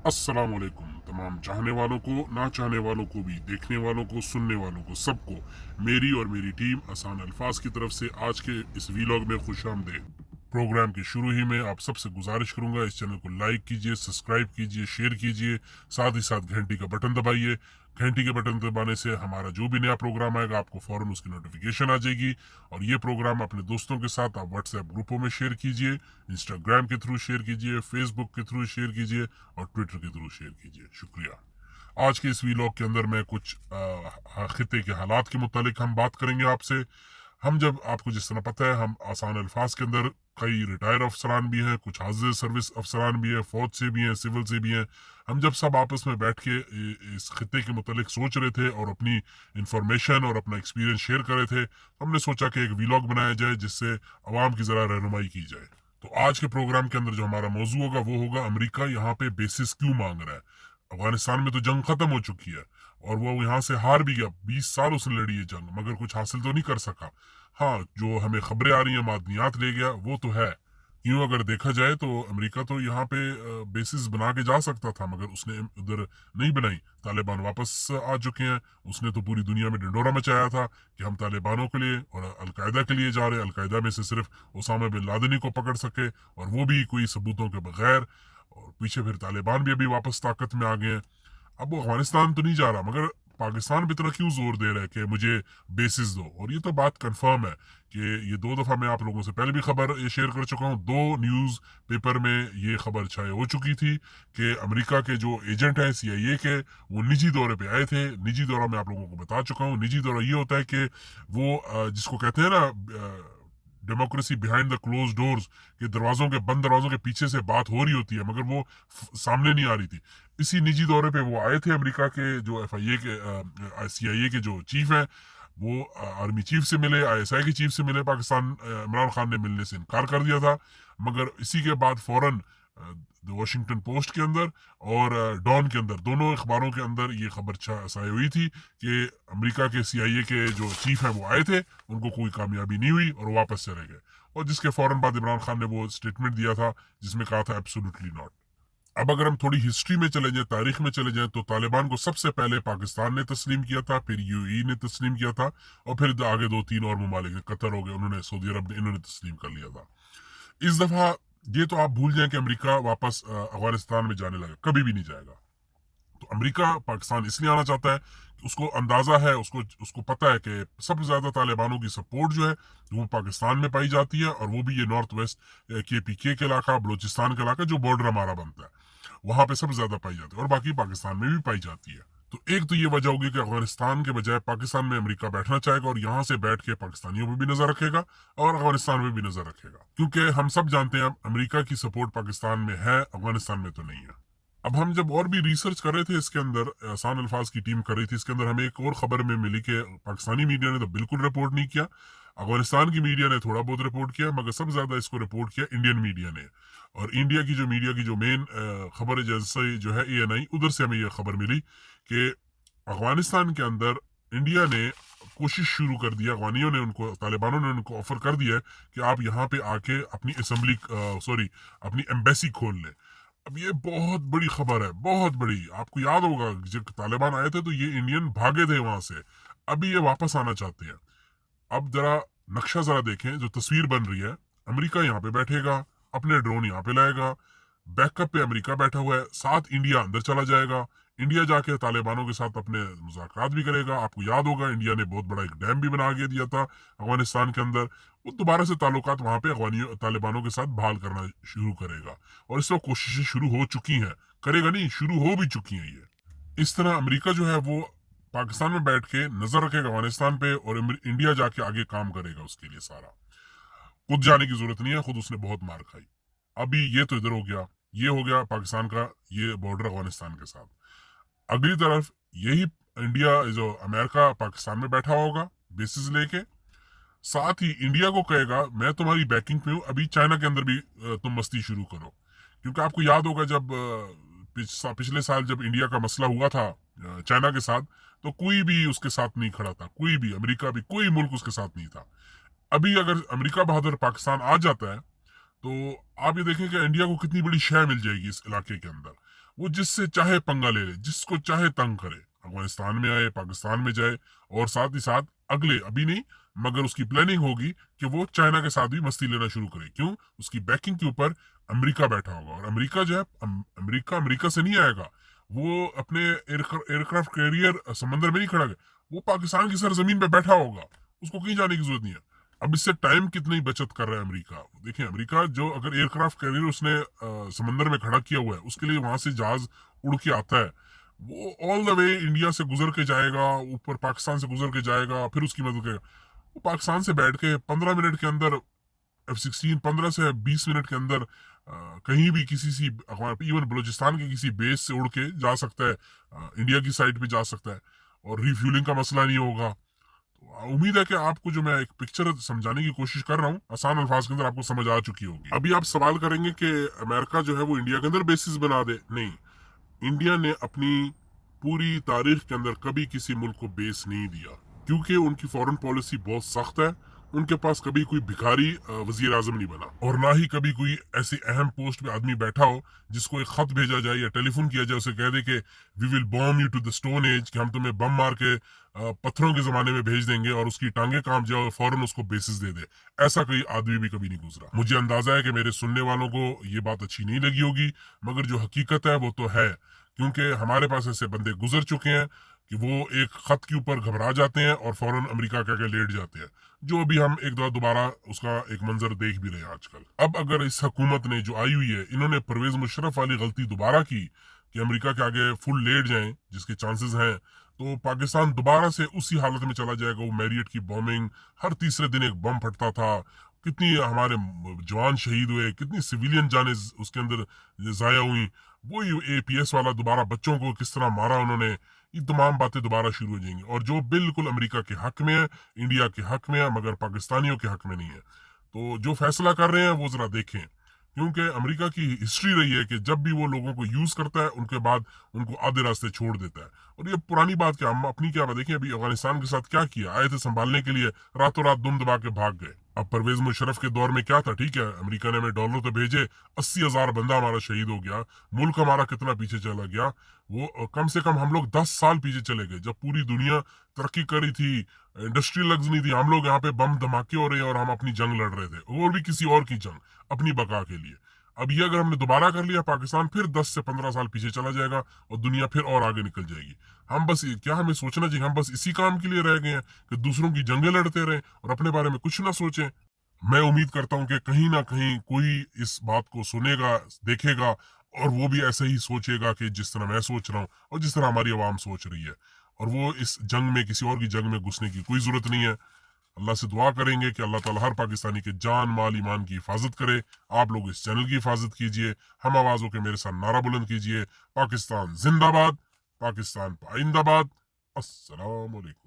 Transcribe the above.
अस्सलाम वालेकुम तमाम चाहने वालों को, ना चाहने वालों को भी, देखने वालों को, सुनने वालों को, सबको मेरी और मेरी टीम आसान अल्फाज की तरफ से आज के इस वीलॉग में खुश आमदेद। प्रोग्राम के शुरू ही में आप सबसे गुजारिश करूंगा, इस चैनल को लाइक कीजिए, सब्सक्राइब कीजिए, शेयर कीजिए, साथ ही साथ घंटी का बटन दबाइए। घंटी के बटन दबाने से हमारा जो भी नया प्रोग्राम आएगा आपको फ़ौरन उसकी नोटिफिकेशन आ जाएगी। और ये प्रोग्राम अपने दोस्तों के साथ आप व्हाट्सएप ग्रुपों में शेयर कीजिए, इंस्टाग्राम के थ्रू शेयर कीजिए, फेसबुक के थ्रू शेयर कीजिए और ट्विटर के थ्रू शेयर कीजिए। शुक्रिया। आज के इस वीलॉग के अंदर मैं कुछ खिते के हालात के मुतालिक हम बात करेंगे आपसे। हम जब आपको जिस तरह पता है, हम आसान अल्फाज के अंदर कई रिटायर अफसरान भी हैं, कुछ हाजिर सर्विस अफसरान भी हैं, फौज से भी हैं, सिविल से भी हैं। हम जब सब आपस में बैठ के इस खिते के मुतालिक सोच रहे थे और अपनी इंफॉर्मेशन और अपना एक्सपीरियंस शेयर कर रहे थे, तो हमने सोचा कि एक वीलॉग बनाया जाए जिससे आवाम की ज़रा रहनुमाई की जाए। तो आज के प्रोग्राम के अंदर जो हमारा मौजू होगा वो होगा अमेरिका यहाँ पे बेसिस क्यों मांग रहा है। अफगानिस्तान में तो जंग खत्म हो चुकी है और वो यहाँ से हार भी गया। 20 साल उसने लड़ी है जंग, मगर कुछ हासिल तो नहीं कर सका। हाँ, जो हमें खबरें आ रही हैं मादनियात ले गया, वो तो है। यूं अगर देखा जाए तो अमेरिका तो यहाँ पे बेसिस बना के जा सकता था, मगर उसने उधर नहीं बनाई। तालिबान वापस आ चुके हैं। उसने तो पूरी दुनिया में ढिंडोरा मचाया था कि हम तालिबानों के लिए और अलकायदा के लिए जा रहे हैं। अलकायदा में से सिर्फ ओसामा बिन लादेन ही को पकड़ सके, और वो भी कोई सबूतों के बगैर। और पीछे फिर तालिबान भी अभी वापस ताकत में आ गए हैं। अब वो अफगानिस्तान तो नहीं जा रहा, मगर पाकिस्तान भी इतना क्यों जोर दे रहा है कि मुझे बेसिस दो। और ये तो बात कंफर्म है कि ये 2 दफा मैं आप लोगों से पहले भी खबर ये शेयर कर चुका हूँ। 2 न्यूज पेपर में ये खबर छाई हो चुकी थी कि अमेरिका के जो एजेंट हैं CIA के, वो निजी दौरे पे आए थे। निजी दौरा मैं आप लोगों को बता चुका हूँ। निजी दौरा ये होता है कि वो जिसको कहते हैं ना, democracy behind the close doors, के दरवाजों के बंद दरवाजों के पीछे से बात हो रही होती है, मगर वो सामने नहीं आ रही थी। इसी निजी दौरे पे वो आए थे। अमेरिका के जो FIA के CIA के जो चीफ है, वो आर्मी चीफ से मिले, ISI के चीफ से मिले। पाकिस्तान इमरान खान ने मिलने से इनकार कर दिया था, मगर इसी के बाद फौरन वॉशिंगटन पोस्ट के अंदर और डॉन के अंदर, दोनों अखबारों के अंदर ये खबर शाये हुई थी कि अमेरिका के CIA के जो चीफ है वो आए थे, उनको कोई कामयाबी नहीं हुई और वापस चले गए। और जिसके फौरन बाद इमरान खान ने वो स्टेटमेंट दिया था जिसमें कहा था एब्सोल्युटली नॉट। अब अगर हम थोड़ी हिस्ट्री में चले जाएं, तारीख में चले जाएं, तो तालिबान को सबसे पहले पाकिस्तान ने तस्लीम किया था, फिर UAE ने तस्लीम किया था, और फिर आगे 2-3 और ममालिक हैं, कतर हो गए, उन्होंने, सऊदी अरब ने, इन्होंने तस्लीम कर लिया था। इस दफा ये तो आप भूल जाएं कि अमेरिका वापस अफगानिस्तान में जाने लगा, कभी भी नहीं जाएगा। तो अमेरिका पाकिस्तान इसलिए आना चाहता है कि उसको अंदाजा है, उसको उसको पता है कि सबसे ज्यादा तालिबानों की सपोर्ट जो है वो पाकिस्तान में पाई जाती है, और वो भी ये नॉर्थ वेस्ट KPK के इलाका, बलोचिस्तान का इलाका जो बॉर्डर हमारा बनता है, वहां पे सबसे ज्यादा पाई जाती है, और बाकी पाकिस्तान में भी पाई जाती है। तो एक तो ये वजह होगी कि अफगानिस्तान के बजाय पाकिस्तान में अमेरिका बैठना चाहेगा और यहाँ से बैठ के पाकिस्तानियों पर भी नजर रखेगा और अफगानिस्तान में भी नजर रखेगा, क्योंकि हम सब जानते हैं अमेरिका की सपोर्ट पाकिस्तान में है, अफगानिस्तान में तो नहीं है। अब हम जब और भी रिसर्च कर रहे थे इसके अंदर, आसान अल्फाज की टीम कर रही थी इसके अंदर, हमें एक और खबर में मिली कि पाकिस्तानी मीडिया ने तो बिल्कुल रिपोर्ट नहीं किया, अफगानिस्तान की मीडिया ने थोड़ा बहुत रिपोर्ट किया, मगर सबसे ज्यादा इसको रिपोर्ट किया इंडियन मीडिया ने। और इंडिया की जो मीडिया की जो मेन खबर एजेंसी जो है ANI, उधर से हमें यह खबर मिली कि अफगानिस्तान के अंदर इंडिया ने कोशिश शुरू कर दिया, अफगानियों ने उनको, तालिबानों ने उनको ऑफर कर दिया है कि आप यहाँ पे आके अपनी असेंबली, सॉरी, अपनी एम्बेसी खोल लें। अब ये बहुत बड़ी खबर है, बहुत बड़ी। आपको याद होगा जब तालिबान आए थे तो ये इंडियन भागे थे वहां से, अभी ये वापस आना चाहते हैं। अब जरा नक्शा जरा देखें, जो तस्वीर बन रही है, अमेरिका यहाँ पे बैठेगा, अपने ड्रोन यहाँ पे लाएगा, बैकअप पे अमेरिका बैठा हुआ है, साथ इंडिया अंदर चला जाएगा। इंडिया जाके तालिबानों के साथ अपने मुज़ाकरात भी करेगा। आपको याद होगा इंडिया ने बहुत बड़ा एक डैम भी बना के दिया था अफगानिस्तान के अंदर। वो दोबारा से ताल्लुकात वहां पे अफगानियों तालिबानों के साथ बहाल करना शुरू करेगा, और इस वक्त कोशिशें शुरू हो चुकी हैं, करेगा नहीं, शुरू हो भी चुकी हैं ये। इस तरह अमेरिका जो है वो पाकिस्तान में बैठ के नजर रखेगा अफगानिस्तान पे, और इंडिया जाके आगे काम करेगा उसके लिए सारा। खुद जाने की जरूरत नहीं है, खुद उसने बहुत मार खाई। अभी ये तो इधर हो गया, ये हो गया पाकिस्तान का ये बॉर्डर अफगानिस्तान के साथ। अगली तरफ यही इंडिया, जो अमेरिका पाकिस्तान में बैठा होगा बेसिस लेके, साथ ही इंडिया को कहेगा मैं तुम्हारी बैकिंग पे हूँ, अभी चाइना के अंदर भी तुम मस्ती शुरू करो। क्योंकि आपको याद होगा जब पिछले साल जब इंडिया का मसला हुआ था चाइना के साथ, तो कोई भी उसके साथ नहीं खड़ा था, कोई भी, अमेरिका भी, कोई मुल्क उसके साथ नहीं था। अभी अगर अमेरिका बहादुर पाकिस्तान आ जाता है, तो आप ये देखें कि इंडिया को कितनी बड़ी शय मिल जाएगी इस इलाके के अंदर। वो जिससे चाहे पंगा ले ले, जिसको चाहे तंग करे, अफगानिस्तान में आए, पाकिस्तान में जाए, और साथ ही साथ अगले, अभी नहीं मगर उसकी प्लानिंग होगी कि वो चाइना के साथ भी मस्ती लेना शुरू करे। क्यों? उसकी बैकिंग के ऊपर अमेरिका बैठा होगा, और अमेरिका जो है, अमेरिका से नहीं आएगा, वो अपने एयरक्राफ्ट कैरियर समंदर में नहीं खड़ा है, वो पाकिस्तान की सरजमीन पे बैठा होगा, उसको कहीं जाने की जरूरत नहीं है। अब इससे टाइम कितनी बचत कर रहा है अमेरिका, देखिए अमेरिका जो अगर एयरक्राफ्ट कैरियर उसने समंदर में खड़ा किया हुआ है, उसके लिए वहां से जहाज उड़ के आता है, वो ऑल द वे इंडिया से गुजर के जाएगा, ऊपर पाकिस्तान से गुजर के जाएगा, फिर उसकी मदद करेगा। वो पाकिस्तान से बैठ के 15 मिनट के अंदर F-16, 15 से 20 मिनट के अंदर कहीं भी किसी सी, इवन बलूचिस्तान के किसी बेस से उड़ के जा सकता है, इंडिया की साइड पे जा सकता है, और रिफ्यूलिंग का मसला नहीं होगा। तो उम्मीद है कि आपको जो मैं एक पिक्चर समझाने की कोशिश कर रहा हूँ आसान अल्फाज के अंदर, आपको समझ आ चुकी होगी। अभी आप सवाल करेंगे कि अमेरिका जो है वो इंडिया के अंदर बेसिस बना दे। नहीं, इंडिया ने अपनी पूरी तारीख के अंदर कभी किसी मुल्क को बेस नहीं दिया, क्योंकि उनकी फॉरेन पॉलिसी बहुत सख्त है। उनके पास कभी कोई भिखारी वजीर आजम नहीं बना, और ना ही कभी कोई ऐसी अहम पोस्ट पे आदमी बैठा हो जिसको एक खत भेजा जाए या टेलीफोन किया जाए, उसे कह दे कि we will bomb you to the stone age, कि हम तुम्हें बम मार के पत्थरों के जमाने में भेज देंगे, और उसकी टांगे कांप जाओ, फौरन उसको बेसिस दे दे। ऐसा कोई आदमी भी कभी नहीं गुजरा। मुझे अंदाजा है कि मेरे सुनने वालों को ये बात अच्छी नहीं लगी होगी, मगर जो हकीकत है वो तो है, क्योंकि हमारे पास ऐसे बंदे गुजर चुके हैं कि वो एक खत के ऊपर घबरा जाते हैं और फौरन अमेरिका के आगे लेट जाते हैं, जो अभी हम एक दो दोबारा उसका एक मंजर देख भी रहे हैं आजकल। अब अगर इस हुकूमत ने जो आई हुई है, इन्होंने परवेज मुशर्रफ वाली गलती दोबारा की कि अमेरिका के आगे फुल लेट जाएं, जिसके चांसेस हैं, तो पाकिस्तान दोबारा से उसी हालत में चला जाएगा। वो मैरियट की बॉम्बिंग, हर तीसरे दिन एक बम फटता था, कितनी हमारे जवान शहीद हुए, कितनी सिविलियन जाने उसके अंदर जाया हुई, वो APS वाला दोबारा बच्चों को किस तरह मारा उन्होंने, ये तमाम बातें दोबारा शुरू हो जाएंगी, और जो बिल्कुल अमेरिका के हक में है, इंडिया के हक में है, मगर पाकिस्तानियों के हक में नहीं है। तो जो फैसला कर रहे हैं वो जरा देखें, क्योंकि अमेरिका की हिस्ट्री रही है कि जब भी वो लोगों को यूज करता है, उनके बाद उनको आधे रास्ते छोड़ देता है। और ये पुरानी बात क्या, हम अपनी क्या बात देखें, अभी अफगानिस्तान के साथ क्या किया, आए थे संभालने के लिए, रातों रात दुम दबा के भाग गए। अब परवेज मुशर्रफ के दौर में क्या था, ठीक है अमेरिका ने हमें डॉलर तो भेजे, 80,000 बंदा हमारा शहीद हो गया, मुल्क हमारा कितना पीछे चला गया, वो कम से कम हम लोग 10 साल पीछे चले गए, जब पूरी दुनिया तरक्की करी थी, इंडस्ट्रियल लग्स नहीं थी, हम लोग यहाँ पे बम धमाके हो रहे हैं और हम अपनी जंग लड़ रहे थे, वो भी किसी और की जंग, अपनी बका के लिए। अब ये अगर हमने दोबारा कर लिया, पाकिस्तान फिर 10 से 15 साल पीछे चला जाएगा और दुनिया फिर और आगे निकल जाएगी। हम बस क्या हमें सोचना चाहिए, हम बस इसी काम के लिए रह गए हैं कि दूसरों की जंगें लड़ते रहें और अपने बारे में कुछ ना सोचें। मैं उम्मीद करता हूं कि कहीं ना कहीं कोई इस बात को सुनेगा, देखेगा, और वो भी ऐसे ही सोचेगा कि जिस तरह मैं सोच रहा हूँ और जिस तरह हमारी आवाम सोच रही है, और वो इस जंग में, किसी और की जंग में घुसने की कोई जरूरत नहीं है। अल्लाह से दुआ करेंगे कि अल्लाह ताला हर पाकिस्तानी के जान माल ईमान की हिफाजत करे। आप लोग इस चैनल की हिफाजत कीजिए, हम आवाज़ों के मेरे साथ नारा बुलंद कीजिए, पाकिस्तान जिंदाबाद, पाकिस्तान पाइंदाबाद। अस्सलाम वालेकुम।